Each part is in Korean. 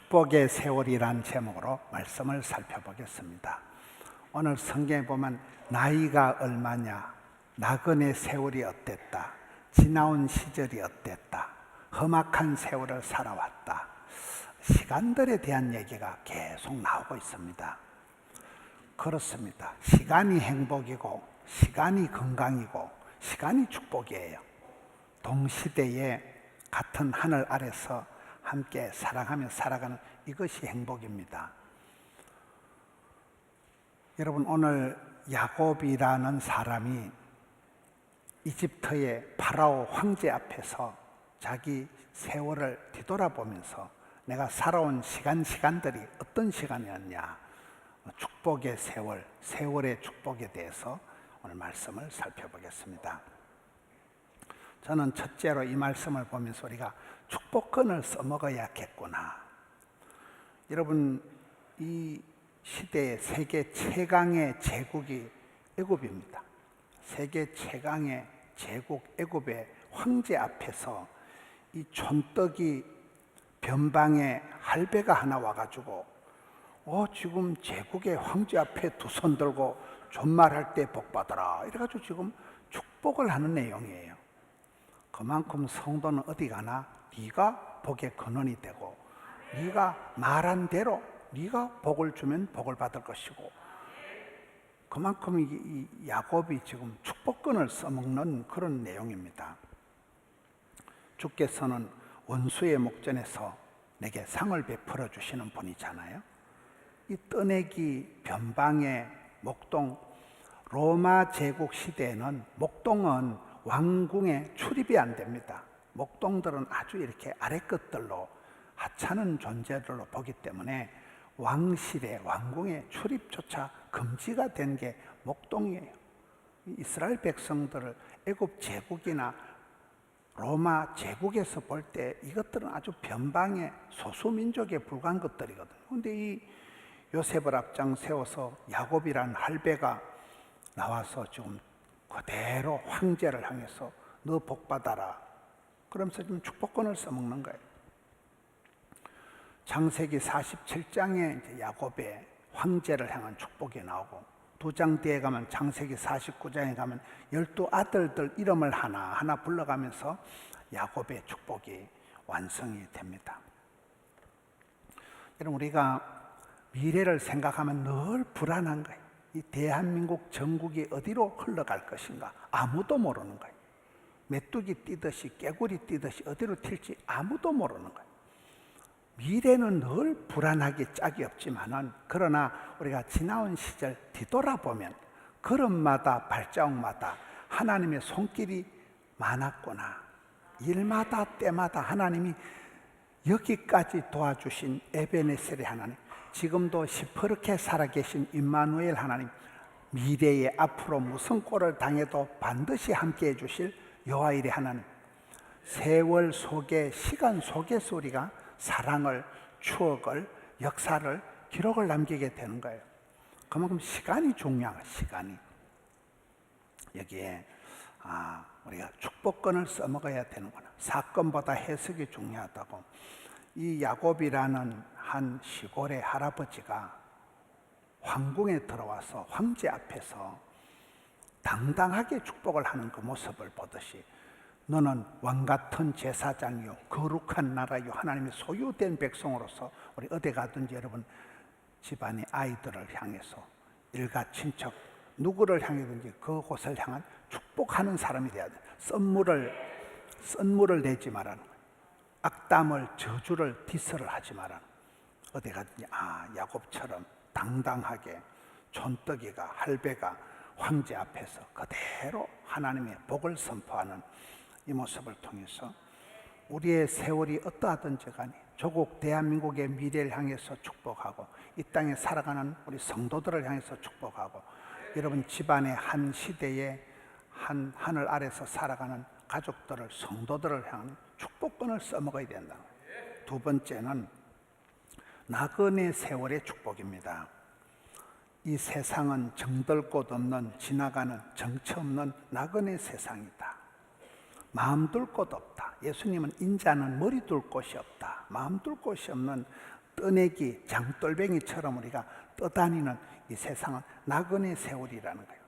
축복의 세월이란 제목으로 말씀을 살펴보겠습니다. 오늘 성경에 보면 나이가 얼마냐, 나그네 세월이 어땠다, 지나온 시절이 어땠다, 험악한 세월을 살아왔다, 시간들에 대한 얘기가 계속 나오고 있습니다. 그렇습니다. 시간이 행복이고 시간이 건강이고 시간이 축복이에요. 동시대에 같은 하늘 아래서 함께 사랑하며 살아가는 이것이 행복입니다. 여러분, 오늘 야곱이라는 사람이 이집트의 파라오 황제 앞에서 자기 세월을 뒤돌아보면서 내가 살아온 시간들이 어떤 시간이었냐, 축복의 세월, 세월의 축복에 대해서 오늘 말씀을 살펴보겠습니다. 저는 첫째로 이 말씀을 보면서 우리가 축복권을 써먹어야겠구나. 여러분, 이 시대의 세계 최강의 제국이 애굽입니다. 세계 최강의 제국 애굽의 황제 앞에서 이 촌떡이 변방에 할배가 하나 와가지고 지금 제국의 황제 앞에 두 손 들고 존말할 때 복 받아라 이래가지고 지금 축복을 하는 내용이에요. 그만큼 성도는 어디 가나 네가 복의 근원이 되고 네가 말한 대로 네가 복을 주면 복을 받을 것이고, 그만큼 이 야곱이 지금 축복권을 써먹는 그런 내용입니다. 주께서는 원수의 목전에서 내게 상을 베풀어 주시는 분이잖아요. 이 떠내기 변방의 목동, 로마 제국 시대에는 목동은 왕궁에 출입이 안 됩니다. 목동들은 아주 이렇게 아래끝들로 하찮은 존재들로 보기 때문에 왕실의 왕궁에 출입조차 금지가 된 게 목동이에요. 이스라엘 백성들을 애굽 제국이나 로마 제국에서 볼 때 이것들은 아주 변방의 소수민족에 불과한 것들이거든요. 그런데 이 요셉을 앞장 세워서 야곱이라는 할배가 나와서 지금 그대로 황제를 향해서 너 복 받아라 그러면서 지금 축복권을 써먹는 거예요. 창세기 47장에 이제 야곱의 황제를 향한 축복이 나오고, 2장 뒤에 가면 창세기 49장에 가면 12아들들 이름을 하나하나 불러가면서 야곱의 축복이 완성이 됩니다. 여러분, 우리가 미래를 생각하면 늘 불안한 거예요. 이 대한민국 전국이 어디로 흘러갈 것인가 아무도 모르는 거예요. 메뚜기 뛰듯이 깨구리 뛰듯이 어디로 튈지 아무도 모르는 거예요. 미래는 늘 불안하기 짝이 없지만은, 그러나 우리가 지나온 시절 뒤돌아보면 걸음마다 발자국마다 하나님의 손길이 많았구나. 일마다 때마다 하나님이 여기까지 도와주신 에베네셀의 하나님, 지금도 시퍼렇게 살아계신 임마누엘 하나님, 미래에 앞으로 무슨 꼴을 당해도 반드시 함께해 주실 여호와일의 하나님, 세월 속에, 시간 속에서 우리가 사랑을, 추억을, 역사를, 기록을 남기게 되는 거예요. 그만큼 시간이 중요한, 시간이. 여기에 우리가 축복권을 써먹어야 되는구나. 사건보다 해석이 중요하다고. 이 야곱이라는 한 시골의 할아버지가 황궁에 들어와서 황제 앞에서 당당하게 축복을 하는 그 모습을 보듯이, 너는 왕같은 제사장이요 거룩한 나라요 하나님의 소유된 백성으로서 우리 어디 가든지 여러분 집안의 아이들을 향해서, 일가 친척 누구를 향해든지 그곳을 향한 축복하는 사람이 돼야 돼. 썬물을 내지 말라는 거예요. 악담을, 저주를, 디스를 하지 말라는 거예요. 어디 가든지 야곱처럼 당당하게 촌떡이가, 할배가 황제 앞에서 그대로 하나님의 복을 선포하는 이 모습을 통해서 우리의 세월이 어떠하든지 간에 조국 대한민국의 미래를 향해서 축복하고, 이 땅에 살아가는 우리 성도들을 향해서 축복하고, 여러분 집안의 한 시대에 한 하늘 아래서 살아가는 가족들을, 성도들을 향한 축복권을 써먹어야 된다. 두 번째는 나그네 세월의 축복입니다. 이 세상은 정들 곳 없는, 지나가는 정처 없는 나그네 세상이다. 마음 둘 곳 없다. 예수님은 인자는 머리 둘 곳이 없다. 마음 둘 곳이 없는 떠내기, 장돌뱅이처럼 우리가 떠다니는 이 세상은 나그네 세월이라는 거예요.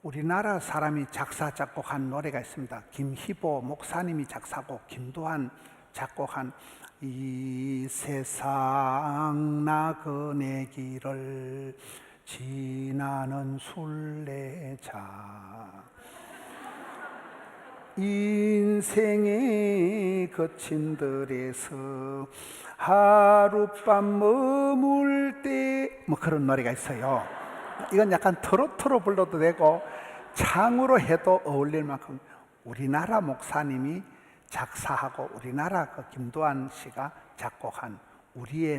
우리나라 사람이 작사, 작곡한 노래가 있습니다. 김희보 목사님이 작사고 김도한 작곡한 이 세상 나그네 길을 지나는 순례자 인생의 거친 들에서 하룻밤 머물 때 뭐 그런 노래가 있어요. 이건 약간 트로트로 불러도 되고 창으로 해도 어울릴 만큼 우리나라 목사님이 작사하고 우리나라 그 김도한 씨가 작곡한 우리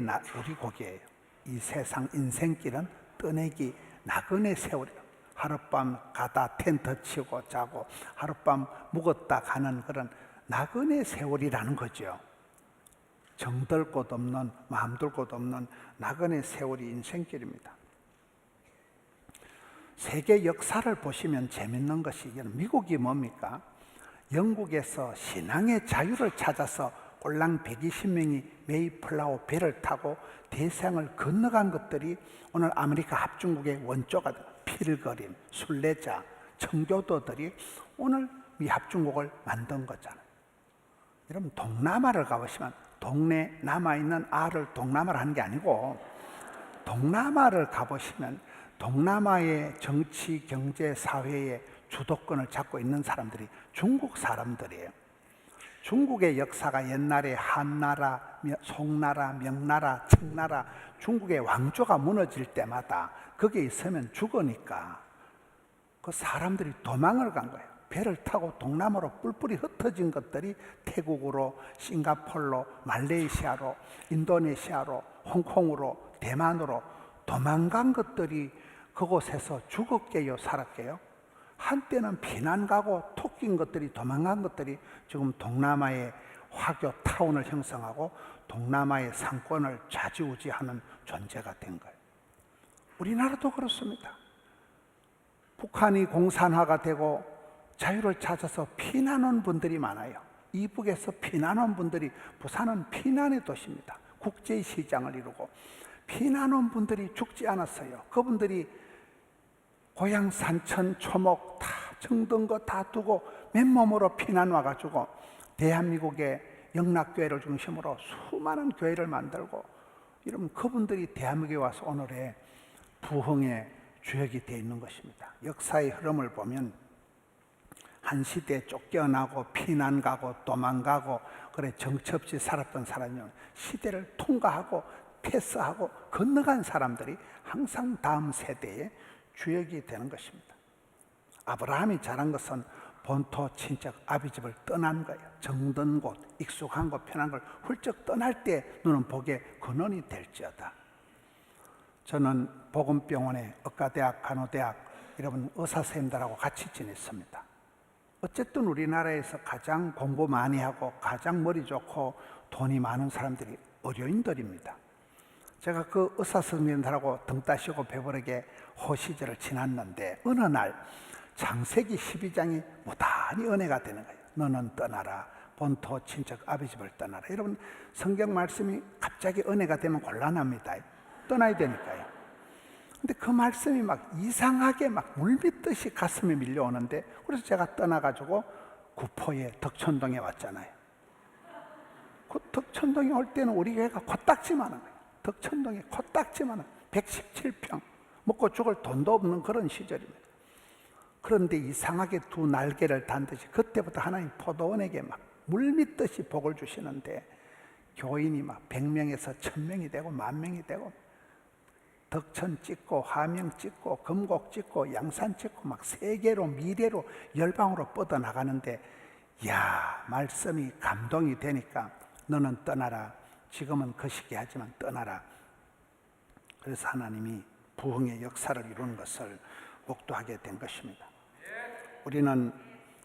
곡이에요. 이 세상 인생길은 떠내기 나그네 세월이에요. 하룻밤 가다 텐트 치고 자고 하룻밤 묵었다 가는 그런 나그네 세월이라는 거죠. 정들 곳 없는, 마음 둘 곳 없는 나그네 세월이 인생길입니다. 세계 역사를 보시면 재밌는 것이 미국이 뭡니까? 영국에서 신앙의 자유를 찾아서 꼴랑 120명이 메이플라워 배를 타고 대서양을 건너간 것들이 오늘 아메리카 합중국의 원조가 된 필거림, 순례자, 청교도들이 오늘 미 합중국을 만든 거잖아요. 여러분 동남아를 가보시면 동네 남아있는 알을 동남아를 하는 게 아니고 동남아를 가보시면 동남아의 정치, 경제, 사회의 주도권을 잡고 있는 사람들이 중국 사람들이에요. 중국의 역사가 옛날에 한나라, 송나라, 명나라, 청나라 중국의 왕조가 무너질 때마다 거기에 있으면 죽으니까 그 사람들이 도망을 간 거예요. 배를 타고 동남아로 뿔뿔이 흩어진 것들이 태국으로, 싱가폴로, 말레이시아로, 인도네시아로, 홍콩으로, 대만으로 도망간 것들이 그곳에서 죽었게요, 살았게요? 한때는 피난 가고 토끼인 것들이 도망간 것들이 지금 동남아의 화교 타운을 형성하고 동남아의 상권을 좌지우지하는 존재가 된 거예요. 우리나라도 그렇습니다. 북한이 공산화가 되고 자유를 찾아서 피난 온 분들이 많아요. 이북에서 피난 온 분들이, 부산은 피난의 도시입니다. 국제시장을 이루고 피난 온 분들이 죽지 않았어요. 그분들이 고향 산천 초목 다 정든 거 다 두고 맨몸으로 피난 와가지고 대한민국의 영락교회를 중심으로 수많은 교회를 만들고 이러면 그분들이 대한민국에 와서 오늘의 부흥의 주역이 되어 있는 것입니다. 역사의 흐름을 보면 한 시대에 쫓겨나고 피난 가고 도망가고 그래 정처 없이 살았던 사람이 시대를 통과하고 패스하고 건너간 사람들이 항상 다음 세대의 주역이 되는 것입니다. 아브라함이 잘한 것은 본토 친척 아비집을 떠난 거예요. 정든 곳, 익숙한 곳, 편한 걸 훌쩍 떠날 때 너는 복의 근원이 될지어다. 저는 보건병원에 의과대학, 간호대학 여러분 의사 선생님들하고 같이 지냈습니다. 어쨌든 우리나라에서 가장 공부 많이 하고 가장 머리 좋고 돈이 많은 사람들이 의료인들입니다. 제가 그 의사 선생님들하고 등 따시고 배부르게 호시절을 지났는데 어느 날 창세기 12장이 무단히 은혜가 되는 거예요. 너는 떠나라. 본토 친척 아비집을 떠나라. 여러분 성경 말씀이 갑자기 은혜가 되면 곤란합니다. 떠나야 되니까요. 근데 그 말씀이 막 이상하게 막 물밀듯이 가슴에 밀려오는데 그래서 제가 떠나가지고 구포의 덕천동에 왔잖아요. 그 덕천동에 올 때는 우리 교회가 코딱지만한 거예요. 덕천동에 코딱지만한 117평 먹고 죽을 돈도 없는 그런 시절입니다. 그런데 이상하게 두 날개를 단 듯이 그때부터 하나님 포도원에게 막 물밀듯이 복을 주시는데 교인이 막 100명에서 1000명이 되고 10,000명이 되고 덕천 찍고 화명 찍고 금곡 찍고 양산 찍고 막 세계로 미래로 열방으로 뻗어나가는데 야 말씀이 감동이 되니까 너는 떠나라. 지금은 거시기 하지만 떠나라. 그래서 하나님이 부흥의 역사를 이루는 것을 목도하게 된 것입니다. 우리는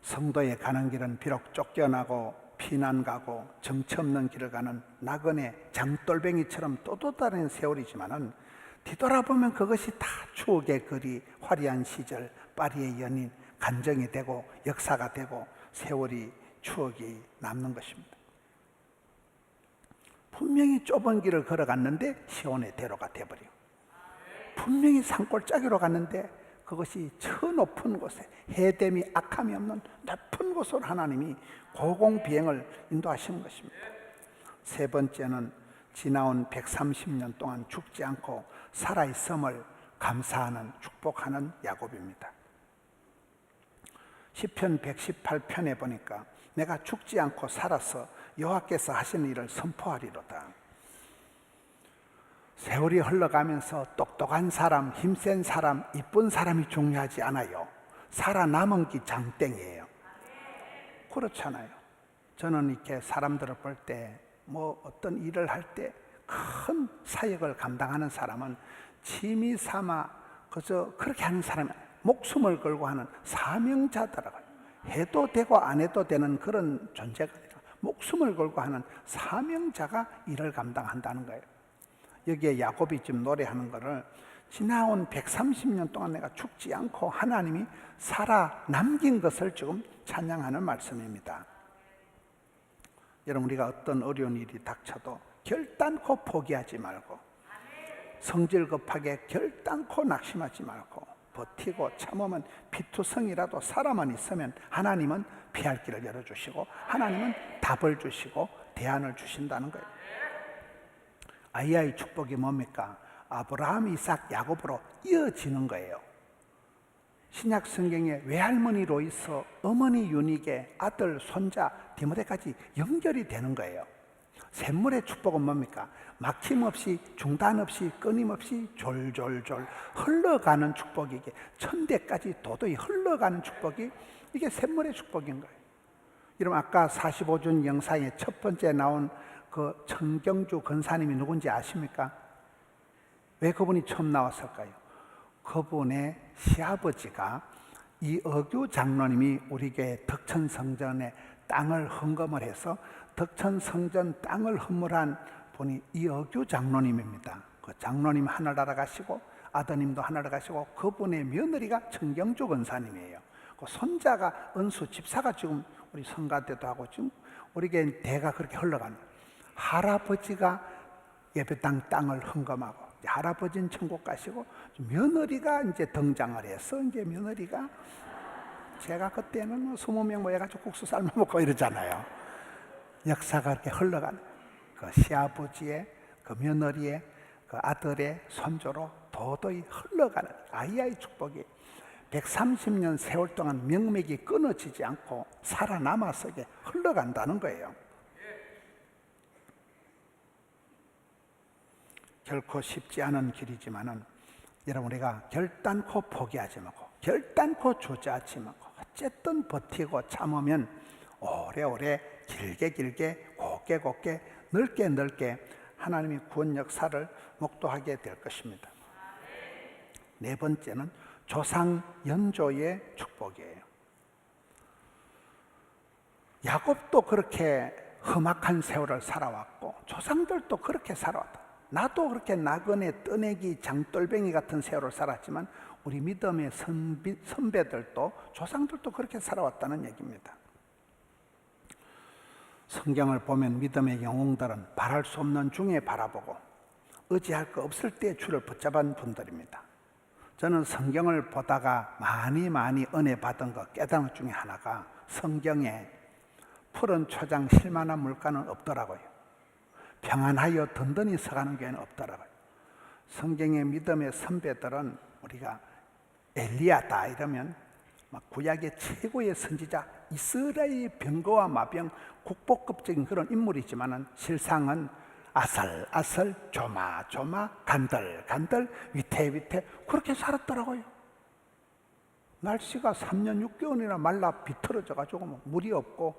성도에 가는 길은 비록 쫓겨나고 피난 가고 정처 없는 길을 가는 나그네 장돌뱅이처럼 또다른 세월이지만은 뒤돌아보면 그것이 다 추억의 거리, 화려한 시절, 파리의 연인, 간정이 되고 역사가 되고 세월이 추억이 남는 것입니다. 분명히 좁은 길을 걸어갔는데 시온의 대로가 돼버리고, 분명히 산골짜기로 갔는데 그것이 저 높은 곳에 해됨이 악함이 없는 높은 곳으로 하나님이 고공비행을 인도하신 것입니다. 세 번째는 지나온 130년 동안 죽지 않고 살아있음을 감사하는, 축복하는 야곱입니다. 시편 118편에 보니까 내가 죽지 않고 살아서 여호와께서 하시는 일을 선포하리로다. 세월이 흘러가면서 똑똑한 사람, 힘센 사람, 이쁜 사람이 중요하지 않아요. 살아남은 게 장땡이에요. 그렇잖아요. 저는 이렇게 사람들을 볼 때, 뭐 어떤 일을 할 때 큰 사역을 감당하는 사람은 취미 삼아 그저 그렇게 하는 사람이 아니에요. 목숨을 걸고 하는 사명자더라고요. 해도 되고 안 해도 되는 그런 존재가 아니라 목숨을 걸고 하는 사명자가 일을 감당한다는 거예요. 여기에 야곱이 지금 노래하는 거를 지나온 130년 동안 내가 죽지 않고 하나님이 살아남긴 것을 지금 찬양하는 말씀입니다. 여러분, 우리가 어떤 어려운 일이 닥쳐도 결단코 포기하지 말고, 성질 급하게 결단코 낙심하지 말고 버티고 참으면 피투성이라도 살아만 있으면 하나님은 피할 길을 열어주시고 하나님은 답을 주시고 대안을 주신다는 거예요. 아이의 축복이 뭡니까? 아브라함, 이삭, 야곱으로 이어지는 거예요. 신약 성경에 외할머니 로이서, 어머니 유닉의 아들, 손자 디모데까지 연결이 되는 거예요. 샘물의 축복은 뭡니까? 막힘없이, 중단 없이, 끊임없이 졸졸졸 흘러가는 축복이, 이게 천대까지 도도히 흘러가는 축복이, 이게 샘물의 축복인 거예요. 여러분, 아까 45준 영상에 첫 번째 나온 그 청경주 권사님이 누군지 아십니까? 왜 그분이 처음 나왔을까요? 그분의 시아버지가 이어규 장로님이 우리 교회 덕천성전에 땅을 헌금을 해서 덕천성전 땅을 헌물한 분이 이어규 장로님입니다. 그 장로님 하늘나라 가시고 아드님도 하늘나라 가시고 그분의 며느리가 청경주 권사님이에요. 그 손자가 은수 집사가 지금 우리 성가대도 하고 지금 우리 교회 대가 그렇게 흘러가는 거예요. 할아버지가 예배당 땅을 헌금하고 할아버지는 천국 가시고 며느리가 이제 등장을 해서 이제 며느리가 제가 그때는 20명 모여가지고 국수 삶아 먹고 이러잖아요. 역사가 그렇게 흘러가는 그 시아버지의 그 며느리의 그 아들의 손조로 도도히 흘러가는 아이의 축복이 130년 세월 동안 명맥이 끊어지지 않고 살아남아서 흘러간다는 거예요. 결코 쉽지 않은 길이지만은 여러분, 우리가 결단코 포기하지 말고 결단코 주저하지 말고 어쨌든 버티고 참으면 오래오래 길게 곱게 넓게 하나님의 구원 역사를 목도하게 될 것입니다. 네 번째는 조상 연조의 축복이에요. 야곱도 그렇게 험악한 세월을 살아왔고 조상들도 그렇게 살아왔다. 나도 그렇게 나그네, 떠내기, 장돌뱅이 같은 세월을 살았지만 우리 믿음의 선배들도 조상들도 그렇게 살아왔다는 얘기입니다. 성경을 보면 믿음의 영웅들은 바랄 수 없는 중에 바라보고 의지할 거 없을 때 주를 붙잡은 분들입니다. 저는 성경을 보다가 많이 은혜 받은 것, 깨달은 것 중에 하나가 성경에 푸른 초장 실만한 물가는 없더라고요. 평안하여 든든히 서가는 교회는 없더라고요. 성경의 믿음의 선배들은 우리가 엘리야다 이러면 막 구약의 최고의 선지자, 이스라엘의 병거와 마병 국보급적인 그런 인물이지만은 실상은 아슬아슬, 조마조마, 간들간들, 위태위태 그렇게 살았더라고요. 날씨가 3년 6개월이나 말라 비틀어져 가지고 물이 없고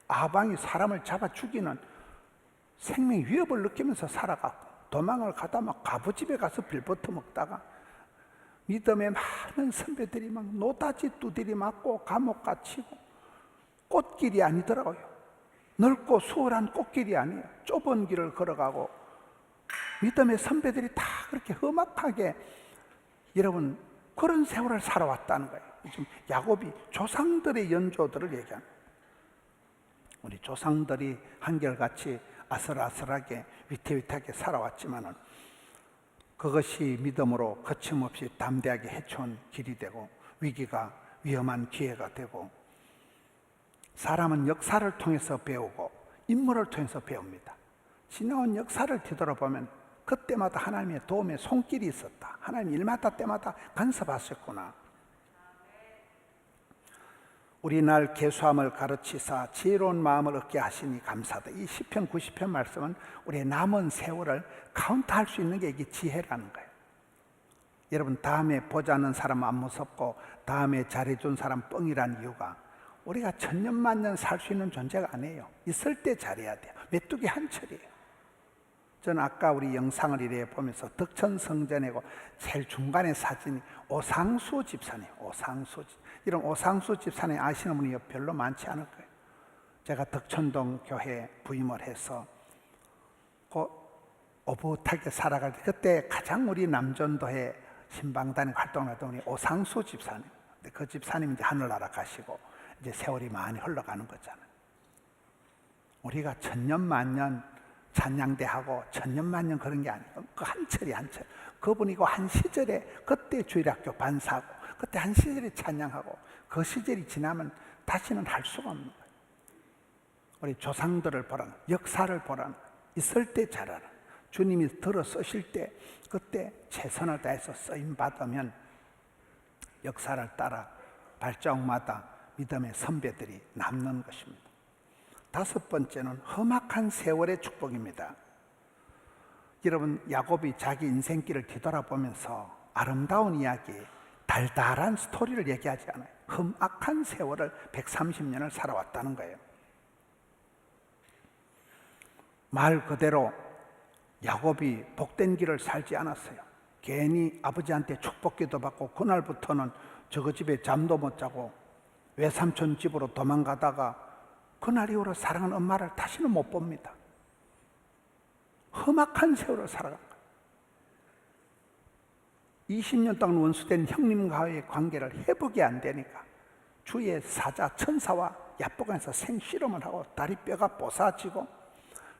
아방이 사람을 잡아 죽이는 생명 위협을 느끼면서 살아갔고, 도망을 가다 막 가부집에 가서 빌버터 먹다가 믿음의 많은 선배들이 막 노다지 두드리 맞고 감옥 갇히고, 꽃길이 아니더라고요. 넓고 수월한 꽃길이 아니에요. 좁은 길을 걸어가고 믿음의 선배들이 다 그렇게 험악하게 여러분 그런 세월을 살아왔다는 거예요. 지금 야곱이 조상들의 연조들을 얘기합니다. 우리 조상들이 한결같이 아슬아슬하게 위태위태하게 살아왔지만은 그것이 믿음으로 거침없이 담대하게 헤쳐온 길이 되고 위기가 위험한 기회가 되고 사람은 역사를 통해서 배우고 인물을 통해서 배웁니다. 지나온 역사를 뒤돌아보면 그때마다 하나님의 도움의 손길이 있었다. 하나님 일마다 때마다 간섭하셨구나. 우리 날 계수함을 가르치사 지혜로운 마음을 얻게 하시니 감사다. 이 시편 90편 말씀은 우리의 남은 세월을 카운트할 수 있는 게 이게 지혜라는 거예요. 여러분 다음에 보자는 사람 안 무섭고 다음에 잘해준 사람 뻥이라는 이유가 우리가 천년만년 살 수 있는 존재가 아니에요. 있을 때 잘해야 돼요. 메뚜기 한철이에요. 저는 아까 우리 영상을 이래 보면서 덕천성전이고 제일 중간에 사진이 오상수 집사님, 오상수 집. 이런 오상수 집사님 아시는 분이 별로 많지 않을 거예요. 제가 덕천동 교회에 부임을 해서 오붓하게 살아갈 때 그때 가장 우리 남전도에 신방단에 활동하던 우리 오상수 집사님. 그 집사님이 이제 하늘나라 가시고 이제 세월이 많이 흘러가는 거잖아요. 우리가 천년만년 찬양대하고 천년만년 그런 게 아니고 그 한철이 한철. 그분이고 한 시절에 그때 주일학교 반사하고 그때 한 시절에 찬양하고 그 시절이 지나면 다시는 할 수가 없는 거예요. 우리 조상들을 보라는 역사를 보라는 있을 때 잘하라. 주님이 들어 쓰실 때 그때 최선을 다해서 쓰임 받으면 역사를 따라 발자국마다 믿음의 선배들이 남는 것입니다. 다섯 번째는 험악한 세월의 축복입니다. 여러분 야곱이 자기 인생길을 뒤돌아보면서 아름다운 이야기, 달달한 스토리를 얘기하지 않아요. 험악한 세월을 130년을 살아왔다는 거예요. 말 그대로 야곱이 복된 길을 살지 않았어요. 괜히 아버지한테 축복기도 받고 그날부터는 저거 집에 잠도 못 자고 외삼촌 집으로 도망가다가 그날 이후로 사랑하는 엄마를 다시는 못 봅니다. 험악한 세월을 살아간 거예요. 20년 동안 원수된 형님과의 관계를 회복이 안 되니까 주의 사자 천사와 야복강에서 생실험을 하고 다리 뼈가 뽀사지고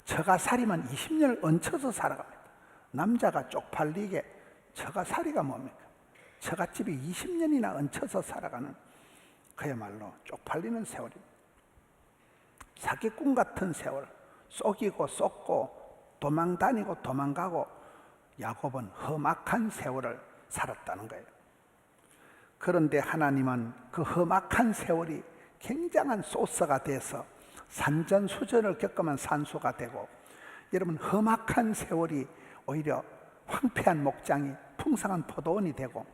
처가살이만 20년을 얹혀서 살아갑니다. 남자가 쪽팔리게 처가살이가 뭡니까? 처갓집이 20년이나 얹혀서 살아가는 그야말로 쪽팔리는 세월입니다. 사기꾼 같은 세월, 속이고 쏟고 도망다니고 도망가고 야곱은 험악한 세월을 살았다는 거예요. 그런데 하나님은 그 험악한 세월이 굉장한 소스가 돼서 산전수전을 겪으면 산소가 되고 여러분 험악한 세월이 오히려 황폐한 목장이 풍성한 포도원이 되고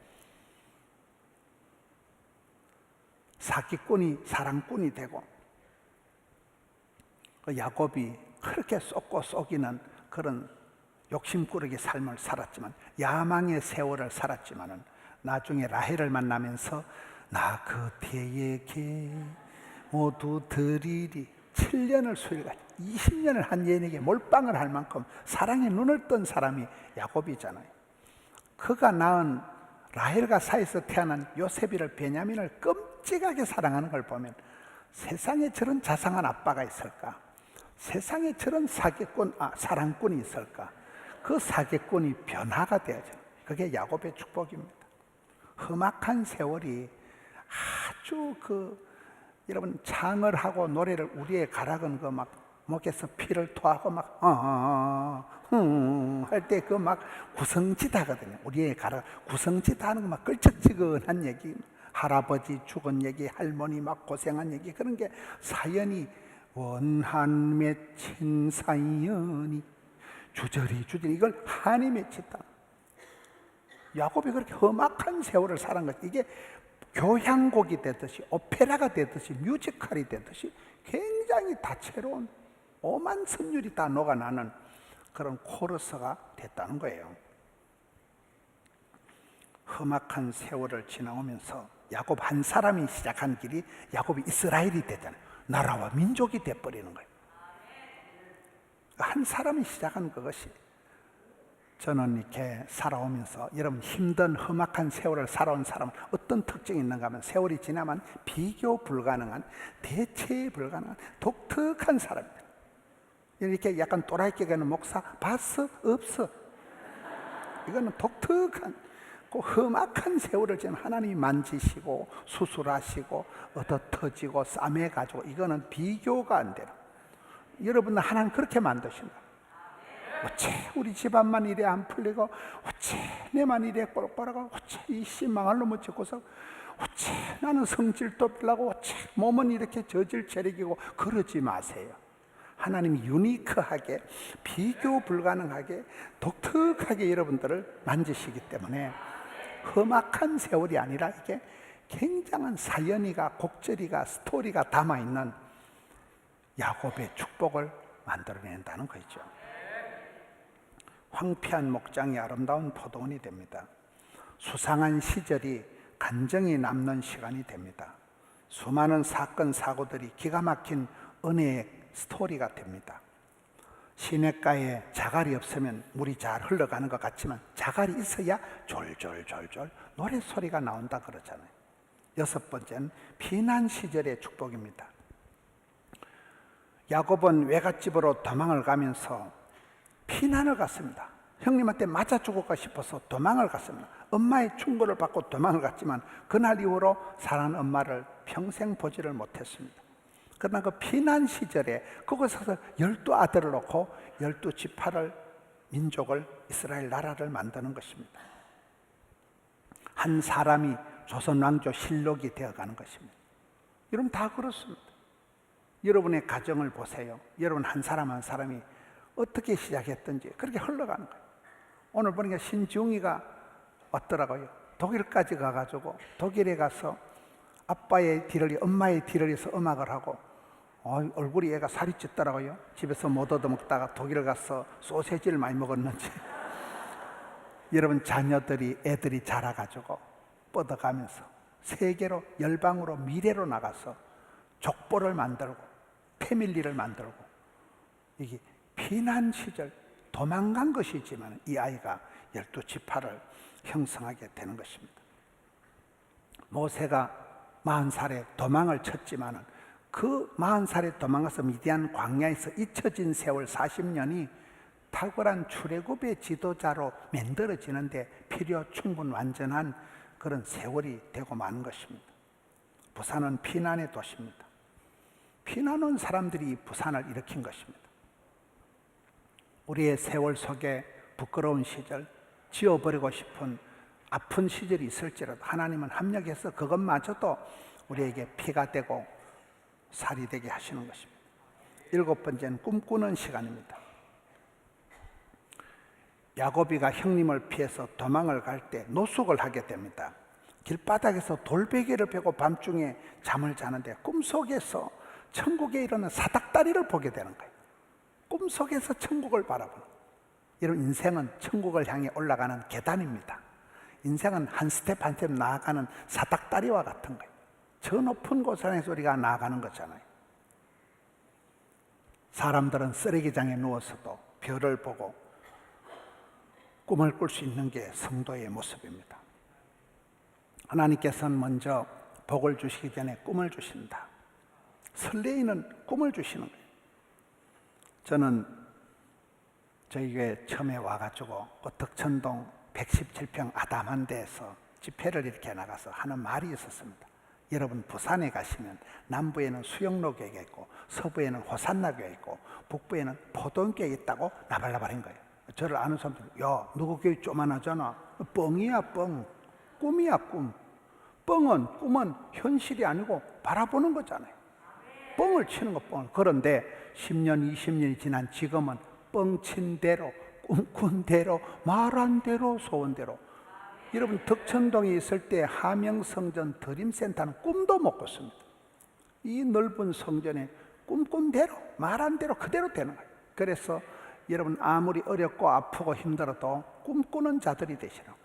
사기꾼이 사랑꾼이 되고 야곱이 그렇게 쏟고 속이는 그런 욕심꾸러기 삶을 살았지만 야망의 세월을 살았지만은 나중에 라헬을 만나면서 나 그대에게 모두 드리리 7년을 수일가 20년을 한 여인에게 몰빵을 할 만큼 사랑에 눈을 뜬 사람이 야곱이잖아요. 그가 낳은 라헬과 사이에서 태어난 요셉이를 베냐민을 끔찍하게 사랑하는 걸 보면 세상에 저런 자상한 아빠가 있을까? 세상에 저런 사랑꾼이 있을까? 그 사기꾼이 변화가 되어져. 그게 야곱의 축복입니다. 험악한 세월이 아주 여러분 창을 하고 노래를 우리의 가락은 막 목에서 피를 토하고 막 할 때 막 구성짓하거든요. 우리의 가락 구성짓하는 거 막 끌적지근한 얘기, 할아버지 죽은 얘기, 할머니 막 고생한 얘기 그런 게 사연이 원한 맺힌 사연이 주저리 이걸 한이 맺혔다. 야곱이 그렇게 험악한 세월을 살은 것 이게 교향곡이 되듯이 오페라가 되듯이 뮤지컬이 되듯이 굉장히 다채로운 오만 선율이 다 녹아나는 그런 코러스가 됐다는 거예요. 험악한 세월을 지나오면서 야곱 한 사람이 시작한 길이 야곱이 이스라엘이 되잖아요. 나라와 민족이 돼버리는 거예요. 한 사람이 시작한 그것이 저는 이렇게 살아오면서 여러분 힘든 험악한 세월을 살아온 사람은 어떤 특징이 있는가 하면 세월이 지나면 비교 불가능한 대체 불가능한 독특한 사람입니다. 이렇게 약간 또라이격에는 목사 봤어? 없어. 이거는 독특한 그 험악한 세월을 지금 하나님이 만지시고 수술하시고 얻어터지고 싸매가지고 이거는 비교가 안 되는. 여러분들 하나님 그렇게 만드신다. 어째 우리 집안만 이래 안 풀리고, 어째 내만 이래 꼴꼴하고, 어째 이 씨망할 놈을 짓고서, 어째 나는 성질도 별나고, 어째 몸은 이렇게 저질 체력이고. 그러지 마세요. 하나님이 유니크하게, 비교 불가능하게, 독특하게 여러분들을 만지시기 때문에 험악한 세월이 아니라 이게 굉장한 사연이가, 곡절이가, 스토리가 담아있는 야곱의 축복을 만들어낸다는 거죠. 황폐한 목장이 아름다운 포도원이 됩니다. 수상한 시절이 간정이 남는 시간이 됩니다. 수많은 사건 사고들이 기가 막힌 은혜의 스토리가 됩니다. 시냇가에 자갈이 없으면 물이 잘 흘러가는 것 같지만 자갈이 있어야 졸졸졸졸 노랫소리가 나온다 그러잖아요. 여섯 번째는 피난 시절의 축복입니다. 야곱은 외갓집으로 도망을 가면서 피난을 갔습니다. 형님한테 맞아 죽을까 싶어서 도망을 갔습니다. 엄마의 충고를 받고 도망을 갔지만 그날 이후로 사랑하는 엄마를 평생 보지를 못했습니다. 그러나 그 피난 시절에 그곳에서 12아들을 놓고 12지파를, 민족을, 이스라엘 나라를 만드는 것입니다. 한 사람이 조선 왕조 실록이 되어가는 것입니다. 여러분 다 그렇습니다. 여러분의 가정을 보세요. 여러분 한 사람 한 사람이 어떻게 시작했든지 그렇게 흘러가는 거예요. 오늘 보니까 신중이가 왔더라고요. 독일까지 가가지고 독일에 가서 아빠의 뒤를, 엄마의 뒤를 해서 음악을 하고, 얼굴이 얘가 살이 쪘더라고요. 집에서 못 얻어먹다가 독일 가서 소세지를 많이 먹었는지. 여러분 자녀들이, 애들이 자라가지고 뻗어가면서 세계로, 열방으로, 미래로 나가서 족보를 만들고 패밀리를 만들고, 이게 피난 시절 도망간 것이지만 이 아이가 12지파를 형성하게 되는 것입니다. 모세가 40살에 도망을 쳤지만 그 40살에 도망가서 미디안 광야에서 잊혀진 세월 40년이 탁월한 출애굽의 지도자로 만들어지는데 필요 충분 완전한 그런 세월이 되고 마는 것입니다. 부산은 피난의 도시입니다. 피난 온 사람들이 부산을 일으킨 것입니다. 우리의 세월 속에 부끄러운 시절, 지워버리고 싶은 아픈 시절이 있을지라도 하나님은 합력해서 그것마저도 우리에게 피가 되고 살이 되게 하시는 것입니다. 7번째는 꿈꾸는 시간입니다. 야곱이가 형님을 피해서 도망을 갈 때 노숙을 하게 됩니다. 길바닥에서 돌베개를 베고 밤중에 잠을 자는데 꿈속에서 천국에 이르는 사닥다리를 보게 되는 거예요. 꿈속에서 천국을 바라보는. 여러분 인생은 천국을 향해 올라가는 계단입니다. 인생은 한 스텝 한 스텝 나아가는 사닥다리와 같은 거예요. 저 높은 곳에서 우리가 나아가는 거잖아요. 사람들은 쓰레기장에 누워서도 별을 보고 꿈을 꿀 수 있는 게 성도의 모습입니다. 하나님께서는 먼저 복을 주시기 전에 꿈을 주신다. 설레이는 꿈을 주시는 거예요. 저는 저희 교회 처음에 와가지고 덕천동 117평 아담한 데에서 집회를 이렇게 나가서 하는 말이 있었습니다. 여러분 부산에 가시면 남부에는 수영로교회가 있고 서부에는 호산나교회가 있고 북부에는 포도원교회가 있다고 나발나발한 거예요. 저를 아는 사람들이 야 누구 교회 쪼만하잖아. 뻥이야 뻥. 꿈이야 꿈. 뻥은 꿈은 현실이 아니고 바라보는 거잖아요. 뻥을 치는 거 뻥. 그런데 10년 20년이 지난 지금은 뻥친 대로 꿈꾼 대로 말한 대로 소원대로. 여러분 덕천동에 있을 때 하명성전 드림센터는 꿈도 못 꿨습니다. 이 넓은 성전에 꿈꾼 대로 말한 대로 그대로 되는 거예요. 그래서 여러분 아무리 어렵고 아프고 힘들어도 꿈꾸는 자들이 되시라고.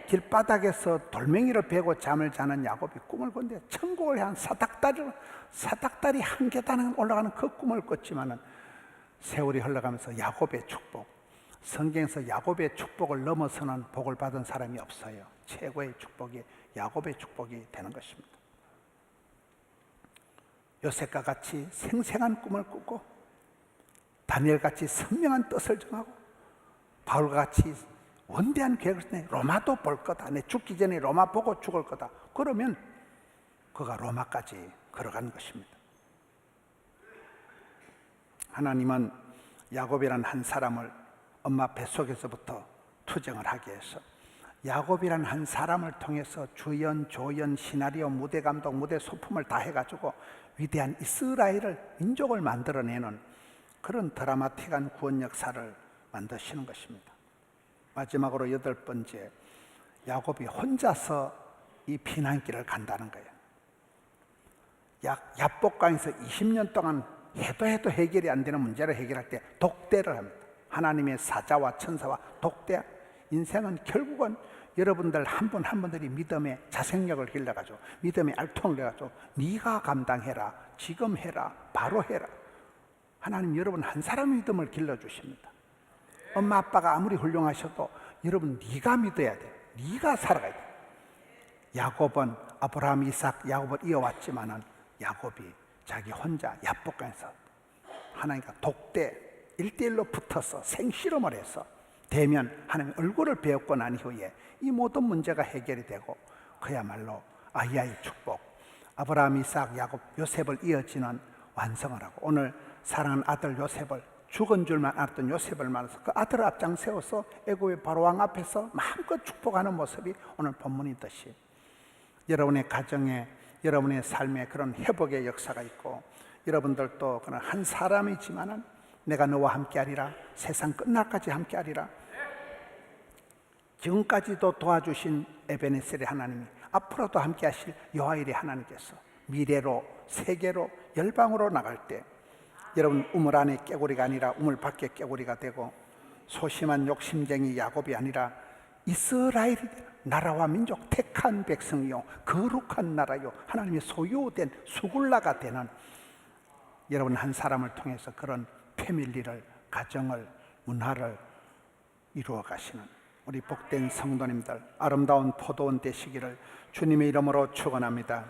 길바닥에서 돌멩이를 베고 잠을 자는 야곱이 꿈을 꿨는데 천국을 향한 사닥다리 한 계단 올라가는 그 꿈을 꿨지만은 세월이 흘러가면서 야곱의 축복, 성경에서 야곱의 축복을 넘어서는 복을 받은 사람이 없어요. 최고의 축복이 야곱의 축복이 되는 것입니다. 요셉과 같이 생생한 꿈을 꾸고 다니엘같이 선명한 뜻을 정하고 바울같이 원대한 계획을 내 로마도 볼 거다. 내 죽기 전에 로마 보고 죽을 거다. 그러면 그가 로마까지 걸어간 것입니다. 하나님은 야곱이란 한 사람을 엄마 뱃속에서부터 투정을 하게 해서 야곱이란 한 사람을 통해서 주연, 조연, 시나리오, 무대 감독, 무대 소품을 다 해가지고 위대한 이스라엘을, 민족을 만들어내는 그런 드라마틱한 구원 역사를 만드시는 것입니다. 마지막으로 8번째, 야곱이 혼자서 이 피난길을 간다는 거예요. 야복강에서 20년 동안 해도 해결이 안 되는 문제를 해결할 때 독대를 합니다. 하나님의 사자와 천사와 독대. 인생은 결국은 여러분들 한 분 한 분들이 믿음의 자생력을 길러가지고 믿음의 알통을 내가지고 네가 감당해라, 지금 해라, 바로 해라. 하나님 여러분 한 사람의 믿음을 길러주십니다. 엄마 아빠가 아무리 훌륭하셔도 여러분 네가 믿어야 돼. 네가 살아가야 돼. 야곱은 아브라함, 이삭, 야곱을 이어왔지만은 야곱이 자기 혼자 야복강에서 하나님과 독대 1대1로 붙어서 생실험을 해서 대면 하나님의 얼굴을 배웠고 난 이후에 이 모든 문제가 해결이 되고 그야말로 아이의 축복, 아브라함, 이삭, 야곱, 요셉을 이어지는 완성을 하고 오늘 사랑하는 아들 요셉을 죽은 줄만 알았던 요셉을 만나서 그 아들을 앞장 세워서 애굽의 바로왕 앞에서 마음껏 축복하는 모습이 오늘 본문이듯이 여러분의 가정에 여러분의 삶에 그런 회복의 역사가 있고 여러분들도 그런 한 사람이지만은 내가 너와 함께하리라, 세상 끝날까지 함께하리라. 지금까지도 도와주신 에베네셀의 하나님이 앞으로도 함께하실 여호와일의 하나님께서 미래로, 세계로, 열방으로 나갈 때 여러분 우물 안에 깨구리가 아니라 우물 밖에 깨구리가 되고 소심한 욕심쟁이 야곱이 아니라 이스라엘이 나라와 민족 택한 백성이요 거룩한 나라요 하나님의 소유된 수굴라가 되는 여러분 한 사람을 통해서 그런 패밀리를, 가정을, 문화를 이루어 가시는 우리 복된 성도님들 아름다운 포도원 되시기를 주님의 이름으로 축원합니다.